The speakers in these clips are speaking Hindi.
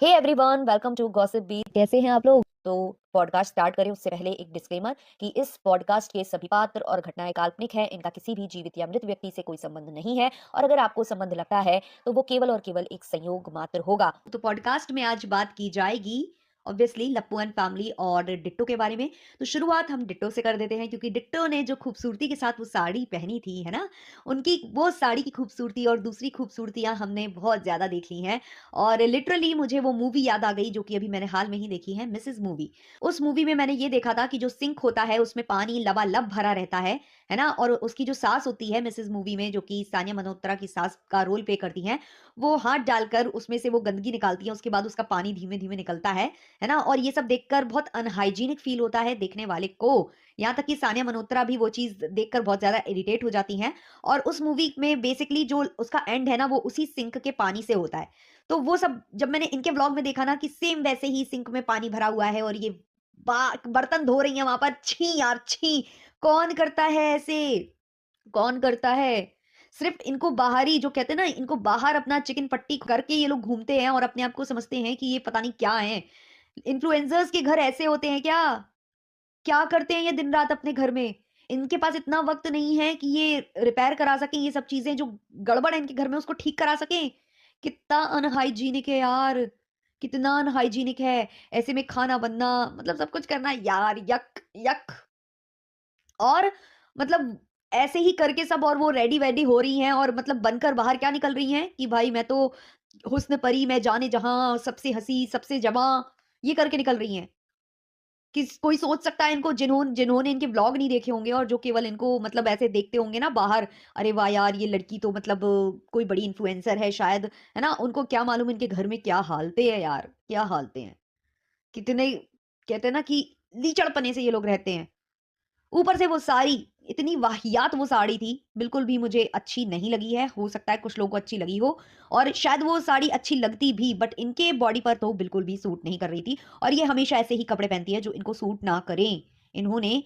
Hey everyone, welcome to Gossip Beat. कैसे हैं आप लोग? तो पॉडकास्ट स्टार्ट करें उससे पहले एक डिस्क्लेमर कि इस पॉडकास्ट के सभी पात्र और घटनाएं काल्पनिक हैं। इनका किसी भी जीवित या मृत व्यक्ति से कोई संबंध नहीं है और अगर आपको संबंध लगता है तो वो केवल और केवल एक संयोग मात्र होगा। तो पॉडकास्ट में आज बात की जाएगी ऑब्वियसली लप्पू एंड फैमिली और डिट्टो के बारे में। तो शुरुआत हम डिट्टो से कर देते हैं क्योंकि डिट्टो ने जो खूबसूरती के साथ वो साड़ी पहनी थी, है ना, उनकी वो साड़ी की खूबसूरती और दूसरी खूबसूरतियां हमने बहुत ज्यादा देख ली हैं। और लिटरली मुझे वो मूवी याद आ गई जो कि अभी मैंने हाल में ही देखी है, मिसेस मूवी। उस मूवी में मैंने ये देखा था कि जो सिंक होता है उसमें पानी लबालब भरा रहता है ना, और उसकी जो सास होती है मिसेस मूवी में, जो कि सानिया मल्होत्रा की सास का रोल प्ले करती हैं, वो हाथ डालकर उसमें से वो गंदगी निकालती है, उसके बाद उसका पानी धीमे धीमे निकलता है ना। और ये सब देखकर बहुत अनहाइजीनिक फील होता है देखने वाले को। यहाँ तक कि सानिया मल्होत्रा भी वो चीज देखकर बहुत ज्यादा इरिटेट हो जाती हैं। और उस मूवी में बेसिकली जो उसका एंड है ना, वो उसी सिंक के पानी से होता है। तो वो सब जब मैंने इनके व्लॉग में देखा ना कि सेम वैसे ही सिंक में पानी भरा हुआ है और ये बर्तन धो रही है वहां पर, छी यार छी। कौन करता है ऐसे? कौन करता है? सिर्फ इनको बाहरी जो कहते हैं ना, इनको बाहर अपना चिकन पट्टी करके ये लोग घूमते हैं और अपने आप को समझते हैं कि ये पता नहीं क्या है। इन्फ्लुएंसर्स के घर ऐसे होते हैं क्या? क्या करते हैं ये दिन रात अपने घर में? इनके पास इतना वक्त नहीं है कि ये रिपेयर करा सकें, ये सब चीजें जो गड़बड़ है इनके घर में उसको ठीक करा सकें। कितना अनहाइजीनिक है यार, कितना अनहाइजीनिक है। ऐसे में खाना बनना, मतलब सब कुछ करना यार, यक यक। और मतलब ऐसे ही करके सब, और वो रेडी वेडी हो रही हैं और मतलब बनकर बाहर क्या निकल रही हैं कि भाई मैं तो हुस्न परी, मैं जाने जहां, सबसे हंसी सबसे जवां, ये करके निकल रही हैं। कोई सोच सकता है इनको, जिन्होंने जिन्होंने इनके व्लॉग नहीं देखे होंगे और जो केवल इनको मतलब ऐसे देखते होंगे ना बाहर, अरे वाह यार ये लड़की तो मतलब कोई बड़ी इन्फ्लुएंसर है शायद, है ना, उनको क्या मालूम इनके घर में क्या हालते हैं यार, क्या हालते हैं। कितने कहते हैं ना कि लीचड़पने से ये लोग रहते हैं। ऊपर से वो साड़ी, इतनी वाहियात वो साड़ी थी, बिल्कुल भी मुझे अच्छी नहीं लगी है। हो सकता है कुछ लोगों को अच्छी लगी हो और शायद वो साड़ी अच्छी लगती भी, बट इनके बॉडी पर तो बिल्कुल भी सूट नहीं कर रही थी। और ये हमेशा ऐसे ही कपड़े पहनती है जो इनको सूट ना करें। इन्होंने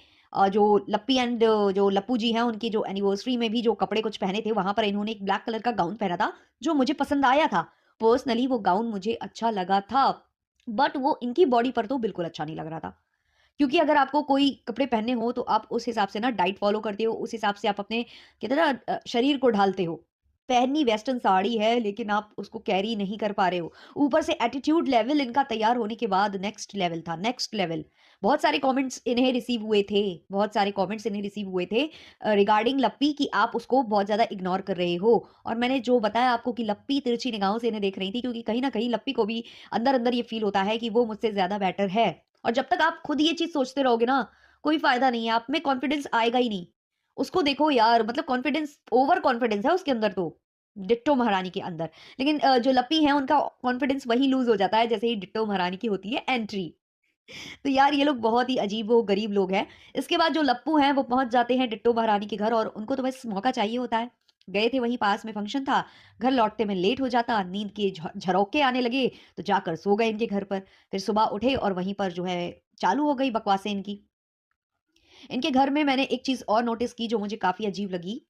जो लप्पी एंड जो लप्पू जी हैं, उनकी जो एनिवर्सरी में भी जो कपड़े कुछ पहने थे, वहां पर इन्होंने एक ब्लैक कलर का गाउन पहना था जो मुझे पसंद आया था। पर्सनली वो गाउन मुझे अच्छा लगा था, बट वो इनकी बॉडी पर तो बिल्कुल अच्छा नहीं लग रहा था। क्योंकि अगर आपको कोई कपड़े पहनने हो तो आप उस हिसाब से ना डाइट फॉलो करते हो, उस हिसाब से आप अपने कहते हैं ना शरीर को ढालते हो। पहननी वेस्टर्न साड़ी है लेकिन आप उसको कैरी नहीं कर पा रहे हो। ऊपर से एटीट्यूड लेवल इनका तैयार होने के बाद नेक्स्ट लेवल था, नेक्स्ट लेवल। बहुत सारे कमेंट्स इन्हें रिसीव हुए थे, बहुत सारे कमेंट्स इन्हें रिसीव हुए थे रिगार्डिंग लप्पी, कि आप उसको बहुत ज्यादा इग्नोर कर रहे हो। और मैंने जो बताया आपको कि लप्पी तिरछी निगाहों से इन्हें देख रही थी, क्योंकि कहीं ना कहीं लप्पी को भी अंदर अंदर ये फील होता है कि वो मुझसे ज्यादा बेटर है। और जब तक आप खुद ये चीज सोचते रहोगे ना, कोई फायदा नहीं है, आप में कॉन्फिडेंस आएगा ही नहीं। उसको देखो यार, मतलब कॉन्फिडेंस, ओवर कॉन्फिडेंस है उसके अंदर तो, डिट्टो महारानी के अंदर। लेकिन जो लप्पी है उनका कॉन्फिडेंस वही लूज हो जाता है जैसे ही डिट्टो महारानी की होती है एंट्री। तो यार ये लोग बहुत ही अजीब वो गरीब लोग हैं। इसके बाद जो लप्पू हैं वो पहुंच जाते हैं डिट्टो महारानी के घर, और उनको तो बस मौका चाहिए होता है। गए थे वहीं पास में फंक्शन था, घर लौटते में लेट हो जाता, नींद के झरोके आने लगे तो जाकर सो गए इनके घर पर। फिर सुबह उठे और वहीं पर जो है चालू हो गई बकवासें इनकी। इनके घर में मैंने एक चीज और नोटिस की जो मुझे काफी अजीब लगी,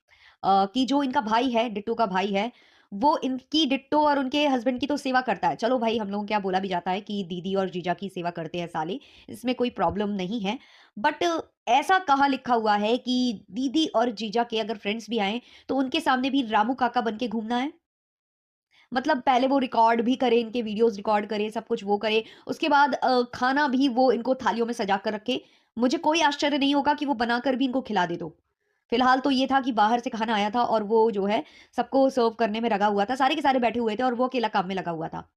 कि जो इनका भाई है, डिट्टो का भाई है, वो इनकी डिट्टो और उनके हस्बैंड की तो सेवा करता है। चलो भाई, हम लोगों को क्या बोला भी जाता है कि दीदी और जीजा की सेवा करते हैं साले, इसमें कोई प्रॉब्लम नहीं है। बट ऐसा कहाँ लिखा हुआ है कि दीदी और जीजा के अगर फ्रेंड्स भी आए तो उनके सामने भी रामू काका बन के घूमना है? मतलब पहले वो रिकॉर्ड भी करे, इनके वीडियोस रिकॉर्ड करे, सब कुछ वो करे, उसके बाद खाना भी वो इनको थालियों में सजा कर रखे। मुझे कोई आश्चर्य नहीं होगा कि वो बनाकर भी इनको खिला दे दो। फिलहाल तो ये था कि बाहर से खाना आया था और वो जो है सबको सर्व करने में लगा हुआ था, सारे के सारे बैठे हुए थे और वो अकेला काम में लगा हुआ था।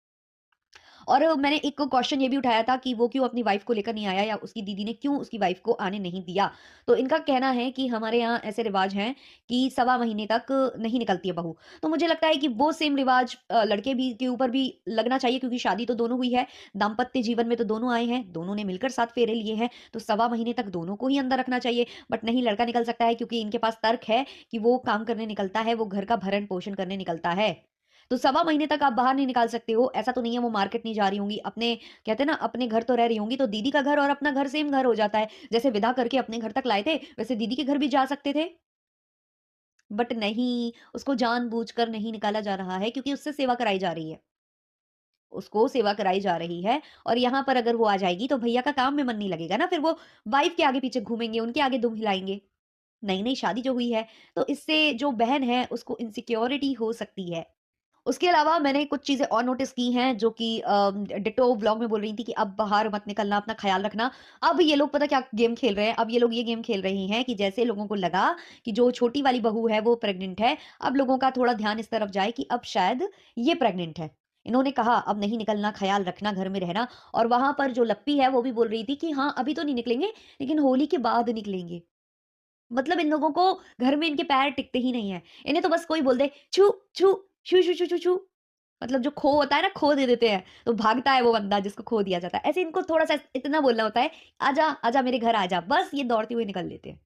और मैंने एक क्वेश्चन ये भी उठाया था कि वो क्यों अपनी वाइफ को लेकर नहीं आया, या उसकी दीदी ने क्यों उसकी वाइफ को आने नहीं दिया। तो इनका कहना है कि हमारे यहाँ ऐसे रिवाज हैं कि सवा महीने तक नहीं निकलती है बहू। तो मुझे लगता है कि वो सेम रिवाज लड़के भी के ऊपर भी लगना चाहिए, क्योंकि शादी तो दोनों हुई है, दाम्पत्य जीवन में तो दोनों आए हैं, दोनों ने मिलकर साथ फेरे लिए हैं, तो सवा महीने तक दोनों को ही अंदर रखना चाहिए। बट नहीं, लड़का निकल सकता है क्योंकि इनके पास तर्क है कि वो काम करने निकलता है, वो घर का भरण पोषण करने निकलता है। तो सवा महीने तक आप बाहर नहीं निकाल सकते हो। ऐसा तो नहीं है वो मार्केट नहीं जा रही होंगी, अपने कहते हैं ना अपने घर तो रह रही होंगी, तो दीदी का घर और अपना घर सेम घर हो जाता है। जैसे विदा करके अपने घर तक लाए थे, वैसे दीदी के घर भी जा सकते थे। बट नहीं, उसको जानबूझकर नहीं निकाला जा रहा है क्योंकि उससे सेवा कराई जा रही है। उसको सेवा कराई जा रही है और यहाँ पर अगर वो आ जाएगी तो भैया का काम में मन नहीं लगेगा ना, फिर वो वाइफ के आगे पीछे घूमेंगे, उनके आगे दुम हिलाएँगे। नई-नई शादी जो हुई है, तो इससे जो बहन है उसको इनसिक्योरिटी हो सकती है। उसके अलावा मैंने कुछ चीज़ें और नोटिस की हैं जो कि डिट्टो व्लॉग में बोल रही थी कि अब बाहर मत निकलना, अपना ख़्याल रखना। अब ये लोग पता क्या गेम खेल रहे हैं, अब ये लोग ये गेम खेल रही हैं कि जैसे लोगों को लगा कि जो छोटी वाली बहू है वो प्रेग्नेंट है, अब लोगों का थोड़ा ध्यान इस तरफ जाए कि अब शायद ये प्रेग्नेंट है। इन्होंने कहा अब नहीं निकलना, ख़्याल रखना, घर में रहना और वहाँ पर जो लप्पी है वो भी बोल रही थी कि हाँ, अभी तो नहीं निकलेंगे, लेकिन होली के बाद निकलेंगे। मतलब इन लोगों को घर में इनके पैर टिकते ही नहीं है। इन्हें तो बस कोई बोल दे छू, छू, छू, छू, छू, छू, छू मतलब जो खो होता है ना, खो दे देते हैं, तो भागता है वो बंदा जिसको खो दिया जाता है। ऐसे इनको थोड़ा-सा इतना बोलना होता है, "आजा, आजा मेरे घर आजा।" बस ये दौड़ते हुए निकल लेते हैं।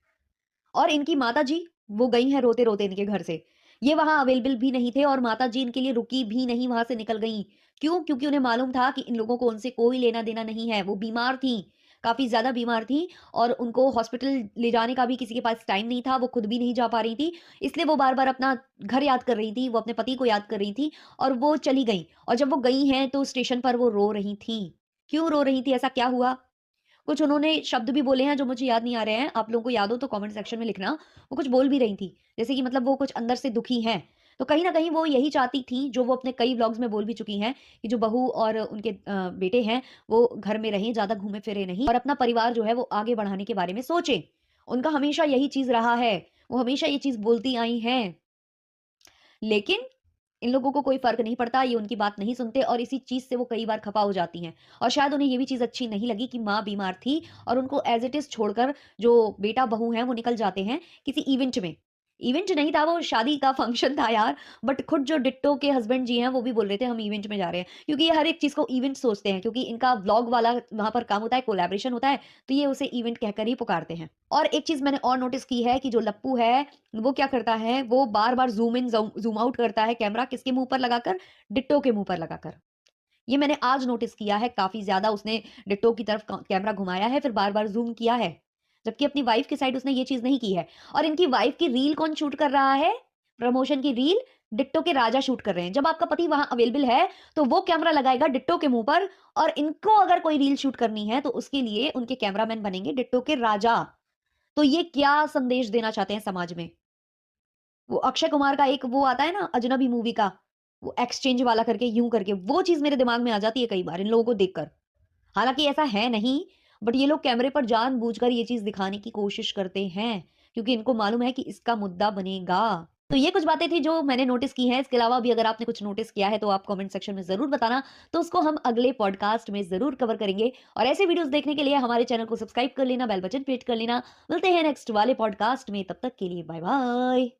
और इनकी माताजी, वो गई हैं रोते-रोते इनके घर से। ये वहाँ अवेलेबल भी नहीं थे और माताजी इनके लिए रुकी भी नहीं, वहाँ से निकल गईं। क्यों? क्योंकि उन्हें मालूम था कि इन लोगों को उनसे कोई लेना-देना नहीं है। वो बीमार थीं, काफ़ी ज़्यादा बीमार थीं और उनको हॉस्पिटल ले जाने का भी किसी के पास टाइम नहीं था, वो खुद भी नहीं जा पा रही थी। इसलिए वो बार-बार अपना घर याद कर रही थी, वो अपने पति को याद कर रही थी और वो चली गईं। और जब वो गई हैं, तो स्टेशन पर वो रो रही थीं। क्यों रो रही थी? ऐसा क्या हुआ? कुछ उन्होंने शब्द भी बोले हैं जो मुझे याद नहीं आ रहे हैं, आप लोगों को याद हो तो कमेंट सेक्शन में लिखना। वो कुछ बोल भी रही थी, जैसे कि मतलब वो कुछ अंदर से दुखी हैं। तो कहीं न कहीं वो यही चाहती थी जो वो अपने कई व्लॉग्स में बोल भी चुकी हैं, कि जो बहू और उनके बेटे हैं, वो घर में रहें, ज़्यादा घूमे-फिरे नहीं और अपना परिवार जो है वो आगे बढ़ाने के बारे में सोचें। उनका हमेशा यही चीज़ रहा है, वो हमेशा ये चीज़ बोलती आई हैं। लेकिन इन लोगों को कोई फ़र्क नहीं पड़ता, ये उनकी बात नहीं सुनते और इसी चीज़ से वो कई बार खफ़ा हो जाती हैं। और शायद उन्हें ये भी चीज़ अच्छी नहीं लगी कि माँ बीमार थी और उनको एज़ इट इज़ छोड़कर जो बेटा-बहू हैं, वो निकल जाते हैं किसी इवेंट में। इवेंट नहीं था वो शादी का फंक्शन था यार, बट खुद जो डिट्टो के हस्बैंड जी हैं, वो भी बोल रहे थे हम इवेंट में जा रहे हैं। क्योंकि ये हर एक चीज़ को इवेंट सोचते हैं क्योंकि इनका व्लॉग वाला वहाँ पर काम होता है, कोलैबोरेशन होता है, तो ये उसे इवेंट कहकर ही पुकारते हैं। और एक चीज़ मैंने और नोटिस की है कि जो लप्पू है, वो क्या करता है, वो बार-बार ज़ूम इन, ज़ूम आउट करता है कैमरा किसके मुँह पर लगाकर? डिट्टो के मुँह पर लगाकर। ये मैंने आज नोटिस किया है काफ़ी ज़्यादा उसने डिट्टो की तरफ कैमरा घुमाया है, फिर बार-बार ज़ूम किया है। जबकि अपनी वाइफ़ की साइड उसने ये चीज़ नहीं की है। और इनकी वाइफ़ की रील कौन शूट कर रहा है? प्रमोशन की रील डिट्टो के राजा शूट कर रहे हैं। जब आपका पति वहाँ अवेलेबल है, तो वो कैमरा लगाएगा डिट्टो के मुँह पर और इनको अगर कोई रील शूट करनी है, तो उसके लिए उनके कैमरामैन बनेंगे डिट्टो के राजा। तो ये क्या संदेश देना चाहते हैं समाज में? वो अक्षय कुमार का एक वो आता है ना अजनबी मूवी का, वो एक्सचेंज वाला करके यूँ करके, वो चीज़ मेरे दिमाग में आ जाती है कई बार इन लोगों को देखकर। हालाँकि ऐसा है नहीं, बट ये लोग कैमरे पर जानबूझकर ये चीज़ दिखाने की कोशिश करते हैं, क्योंकि इनको मालूम है कि इसका मुद्दा बनेगा। तो ये कुछ बातें थी जो मैंने नोटिस की हैं, इसके अलावा भी अगर आपने कुछ नोटिस किया है तो आप कमेंट सेक्शन में ज़रूर बताना, तो उसको हम अगले पॉडकास्ट में ज़रूर कवर करेंगे। और ऐसे वीडियोज़ देखने के लिए हमारे चैनल को सब्सक्राइब कर लेना, बेल बटन पे हिट कर लेना। मिलते हैं नेक्स्ट वाले पॉडकास्ट में, तब तक के लिए बाय-बाय।